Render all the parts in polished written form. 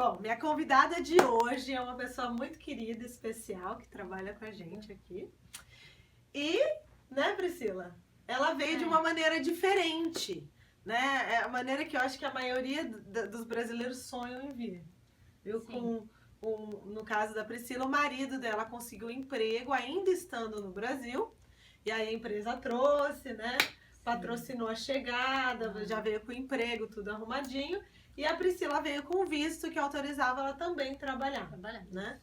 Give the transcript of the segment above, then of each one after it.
Bom, minha convidada de hoje é uma pessoa muito querida, especial, que trabalha com a gente aqui. E, né, Priscila? Ela veio de uma maneira diferente, né? É a maneira que eu acho que a maioria dos brasileiros sonham em vir. Viu? No caso da Priscila, o marido dela conseguiu emprego ainda estando no Brasil. E aí a empresa trouxe, né? Patrocinou a chegada, já veio com o emprego, tudo arrumadinho. E a Priscila veio com o visto que autorizava ela também trabalhar, né?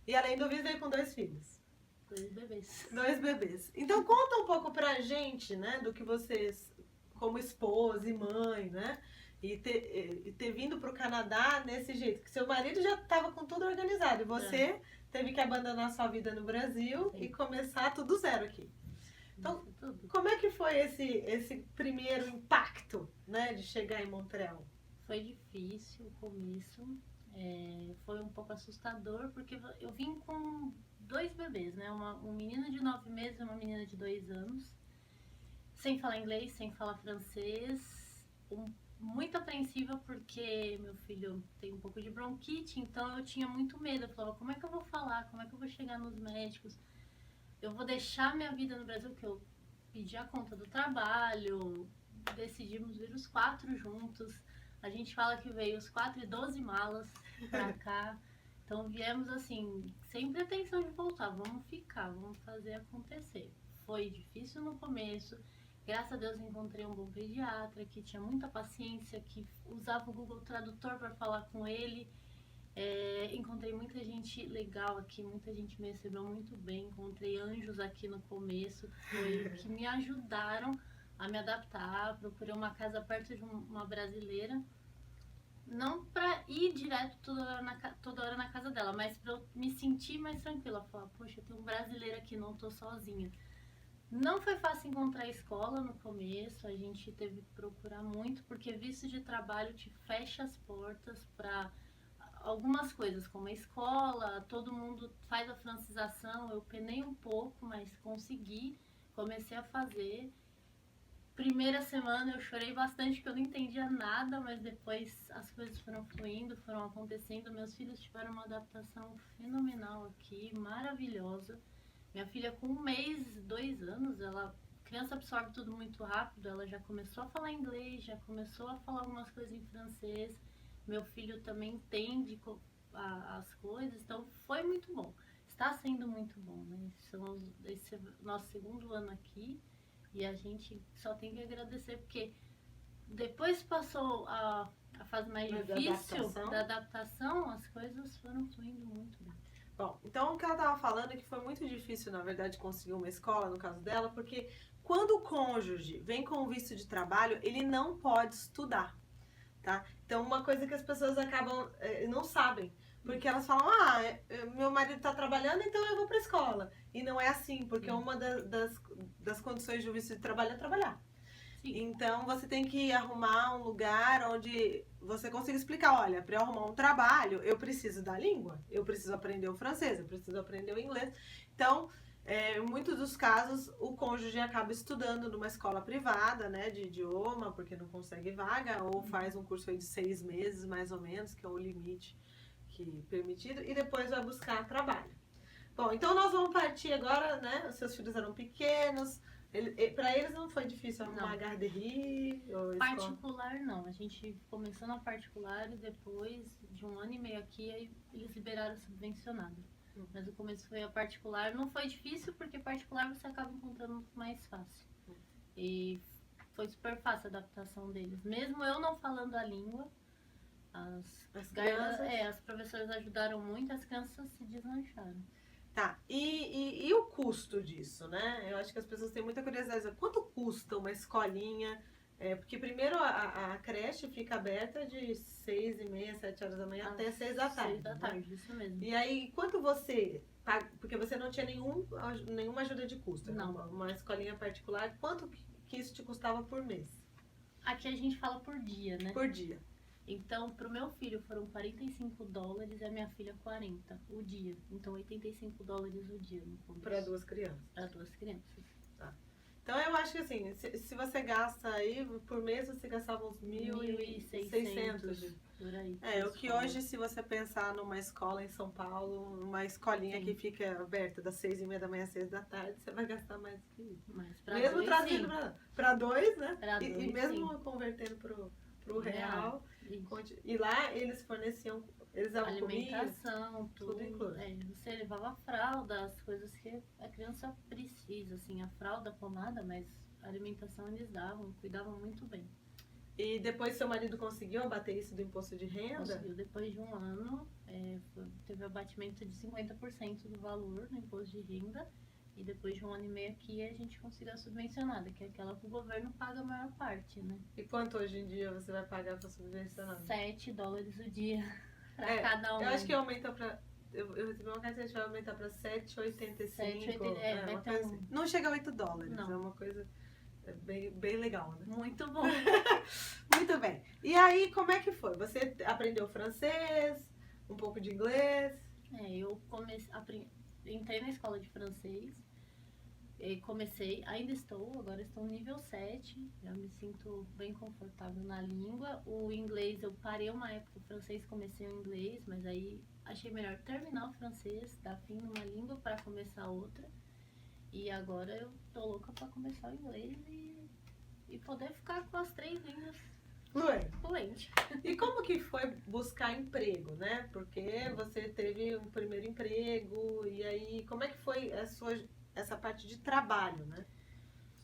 E além do visto, veio com 2 filhos. 2 bebês. 2 bebês. Então conta um pouco pra gente, né, do que vocês, como esposa e mãe, né? E ter vindo pro Canadá nesse jeito, que seu marido já estava com tudo organizado e você teve que abandonar sua vida no Brasil e começar tudo zero aqui. Então, como é que foi esse primeiro impacto, né, de chegar em Montreal? Foi difícil o começo, foi um pouco assustador, porque eu vim com 2 bebês, né? Um menino de 9 meses e uma menina de 2 anos, sem falar inglês, sem falar francês, muito apreensiva porque meu filho tem um pouco de bronquite, então eu tinha muito medo. Eu falava, como é que eu vou falar? Como é que eu vou chegar nos médicos? Eu vou deixar minha vida no Brasil, que eu pedi a conta do trabalho, decidimos vir os 4 juntos. A gente fala que veio os 4 e 12 malas pra cá. Então viemos assim, sem pretensão de voltar, vamos ficar, vamos fazer acontecer. Foi difícil no começo, graças a Deus encontrei um bom pediatra que tinha muita paciência, que usava o Google Tradutor para falar com ele. Encontrei muita gente legal aqui, muita gente me recebeu muito bem, encontrei anjos aqui no começo, que me ajudaram a me adaptar. Procurei uma casa perto de uma brasileira, não pra ir direto toda hora na casa dela, mas pra eu me sentir mais tranquila, falar, poxa, tem um brasileiro aqui, não tô sozinha. Não foi fácil encontrar escola no começo, a gente teve que procurar muito, porque visto de trabalho te fecha as portas para algumas coisas, como a escola, todo mundo faz a francização, eu penei um pouco, mas consegui, comecei a fazer. Primeira semana eu chorei bastante porque eu não entendia nada, mas depois as coisas foram fluindo, foram acontecendo. Meus filhos tiveram uma adaptação fenomenal aqui, maravilhosa. Minha filha com 1 mês, 2 anos, criança absorve tudo muito rápido, ela já começou a falar inglês, já começou a falar algumas coisas em francês. Meu filho também entende as coisas, então foi muito bom. Está sendo muito bom, né? Esse é o nosso 2º ano aqui e a gente só tem que agradecer, porque depois passou a fase mais difícil da adaptação, as coisas foram fluindo muito bem. Bom, então o que ela estava falando é que foi muito difícil, na verdade, conseguir uma escola, no caso dela, porque quando o cônjuge vem com o visto de trabalho, ele não pode estudar, tá? Então, uma coisa que as pessoas acabam, não sabem, porque elas falam, meu marido está trabalhando, então eu vou para a escola. E não é assim, porque uma das condições do visto de trabalho é trabalhar. Sim. Então, você tem que arrumar um lugar onde você consiga explicar, olha, para eu arrumar um trabalho, eu preciso da língua, eu preciso aprender o francês, eu preciso aprender o inglês. Então, em muitos dos casos, o cônjuge acaba estudando numa escola privada, né, de idioma, porque não consegue vaga, ou faz um curso aí de 6 meses, mais ou menos, que é o limite permitido, e depois vai buscar trabalho. Bom, então nós vamos partir agora, né, os seus filhos eram pequenos, para eles não foi difícil arrumar garderie? Particular não, a gente começou na particular e depois de 1 ano e meio aqui, aí eles liberaram subvencionado. Mas o começo foi a particular, não foi difícil porque particular você acaba encontrando mais fácil. E foi super fácil a adaptação deles, mesmo eu não falando a língua. As professoras ajudaram muito, as crianças se deslancharam. Tá, e o custo disso, né? Eu acho que as pessoas têm muita curiosidade. Quanto custa uma escolinha? Porque primeiro a creche fica aberta de 6h30, 7 horas da manhã até 6 da tarde. 6 da tarde, isso mesmo. E aí, quanto você paga? Porque você não tinha nenhuma ajuda de custo. Não. Uma escolinha particular, quanto que isso te custava por mês? Aqui a gente fala por dia, né? Por dia. Então, pro meu filho foram $45 e a minha filha 40 o dia. Então, $85 o dia no começo. Para 2 crianças. Para 2 crianças. Tá. Então eu acho que assim, se você gasta aí, por mês você gastava uns 1.600. por aí. O que hoje, se você pensar numa escola em São Paulo, uma escolinha Sim. que fica aberta das 6h30 da manhã às 6 da tarde, você vai gastar mais do que isso. Mas pra Mesmo dois, trazindo para dois, né? Pra E dois, mesmo sim. convertendo pro real. Isso. E lá eles forneciam, eles davam comida, Alimentação, tudo incluso. Você levava fralda, as coisas que a criança precisa, assim, a fralda, a pomada, mas a alimentação eles davam, cuidavam muito bem. E depois seu marido conseguiu abater isso do imposto de renda? Conseguiu, depois de um ano, teve abatimento de 50% do valor no imposto de renda. E depois de um ano e meio aqui, a gente conseguiu a subvencionada, que é aquela que o governo paga a maior parte, né? E quanto hoje em dia você vai pagar para subvencionada? $7 o dia para cada um. Eu acho que aumenta para... Eu recebi uma carta que vai aumentar para 7,85. Vai ter um... Não chega a $8. Não. É uma coisa bem legal, né? Muito bom. Muito bem. E aí, como é que foi? Você aprendeu francês, um pouco de inglês? Eu entrei na escola de francês, ainda agora estou no nível 7, já me sinto bem confortável na língua. O inglês, eu parei uma época, o francês comecei o inglês, mas aí achei melhor terminar o francês, dar fim numa língua para começar outra. E agora eu tô louca para começar o inglês e poder ficar com as 3 línguas fluente. E como que foi buscar emprego, né? Porque você teve um primeiro emprego, e aí como é que foi essa parte de trabalho, né?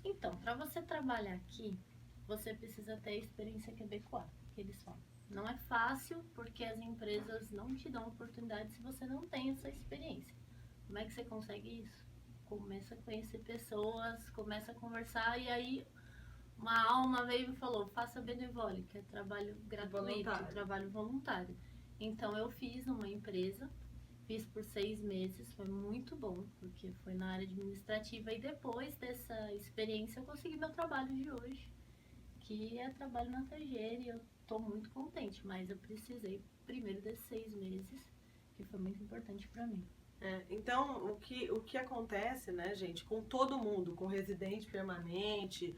Então, para você trabalhar aqui, você precisa ter a experiência quebecois, que eles falam. Não é fácil, porque as empresas não te dão oportunidade se você não tem essa experiência. Como é que você consegue isso? Começa a conhecer pessoas, começa a conversar, e aí uma alma veio e me falou, faça benevole, que é trabalho gratuito, trabalho voluntário. Então eu fiz numa empresa, fiz por 6 meses, foi muito bom, porque foi na área administrativa, e depois dessa experiência eu consegui meu trabalho de hoje, que é trabalho na Target, e eu tô muito contente, mas eu precisei primeiro desses 6 meses, que foi muito importante para mim. Então, o que acontece, né, gente, com todo mundo, com residente permanente,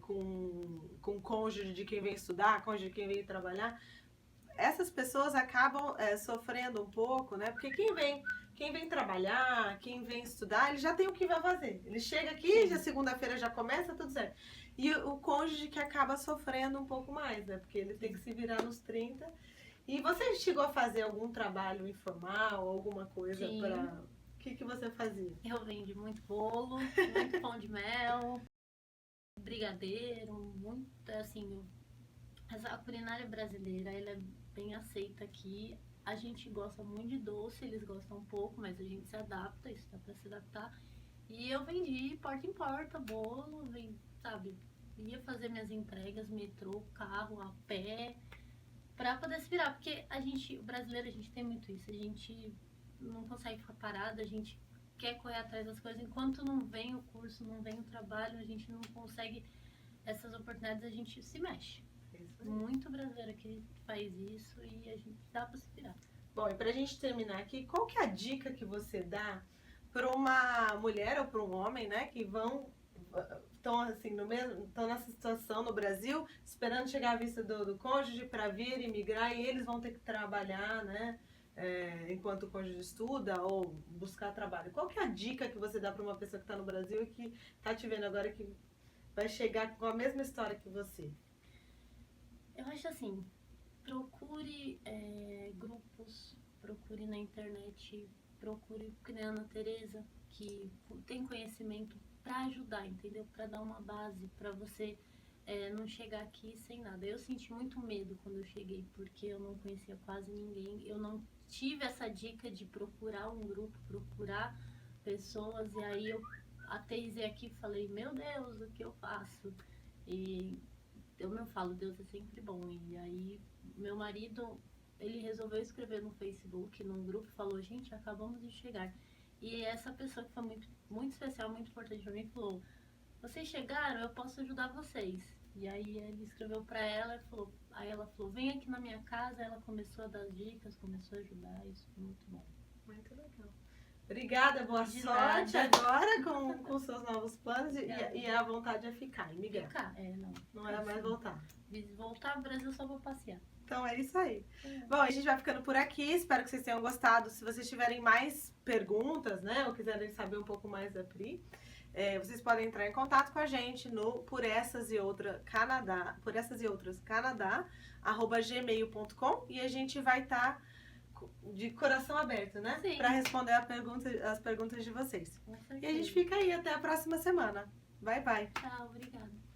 com cônjuge de quem vem estudar, cônjuge de quem vem trabalhar, essas pessoas acabam sofrendo um pouco, né, porque quem vem trabalhar, quem vem estudar, ele já tem o que vai fazer. Ele chega aqui, já segunda-feira já começa, tudo certo. E o cônjuge que acaba sofrendo um pouco mais, né, porque ele tem que se virar nos 30. E você chegou a fazer algum trabalho informal, alguma coisa para... O que você fazia? Eu vendi muito bolo, muito pão de mel, brigadeiro, muito, assim... A culinária brasileira, ela é bem aceita aqui. A gente gosta muito de doce, eles gostam um pouco, mas a gente se adapta, isso dá pra se adaptar. E eu vendi porta em porta, bolo, sabe? Ia fazer minhas entregas, metrô, carro, a pé... Pra poder se virar, porque o brasileiro, a gente tem muito isso, a gente não consegue ficar parado, a gente quer correr atrás das coisas, enquanto não vem o curso, não vem o trabalho, a gente não consegue essas oportunidades, a gente se mexe. Muito brasileiro aqui faz isso e a gente dá pra se virar. Bom, e pra gente terminar aqui, qual que é a dica que você dá pra uma mulher ou pra um homem, né, que estão assim, estão nessa situação no Brasil, esperando chegar à vista do cônjuge para vir imigrar, e eles vão ter que trabalhar, né, enquanto o cônjuge estuda ou buscar trabalho. Qual que é a dica que você dá para uma pessoa que está no Brasil e que está te vendo agora, que vai chegar com a mesma história que você? Eu acho assim, procure grupos, procure na internet, procure Ana Tereza, que tem conhecimento para ajudar, entendeu? Para dar uma base, para você não chegar aqui sem nada. Eu senti muito medo quando eu cheguei, porque eu não conhecia quase ninguém. Eu não tive essa dica de procurar um grupo, procurar pessoas. E aí eu aterrissei aqui e falei, meu Deus, o que eu faço? E eu não falo, Deus é sempre bom. E aí meu marido, ele resolveu escrever no Facebook, num grupo, falou, gente, acabamos de chegar. E essa pessoa que foi muito especial, muito importante para mim, falou, vocês chegaram, eu posso ajudar vocês. E aí ele escreveu para ela e falou, aí ela falou, vem aqui na minha casa, ela começou a dar dicas, começou a ajudar, isso foi muito bom. Muito legal. Obrigada, boa De sorte nada. agora com seus novos planos e a vontade é ficar, imigrar. Não é mais voltar. Voltar ao Brasil só pra passear. Então é isso aí. Bom, a gente vai ficando por aqui. Espero que vocês tenham gostado. Se vocês tiverem mais perguntas, né, ou quiserem saber um pouco mais da Pri, vocês podem entrar em contato com a gente no Por Essas e Outras Canadá, @gmail.com, e a gente vai estar de coração aberto, né? Sim. Para responder as perguntas de vocês. Com certeza. E a gente fica aí até a próxima semana. Bye, bye. Tchau, obrigada.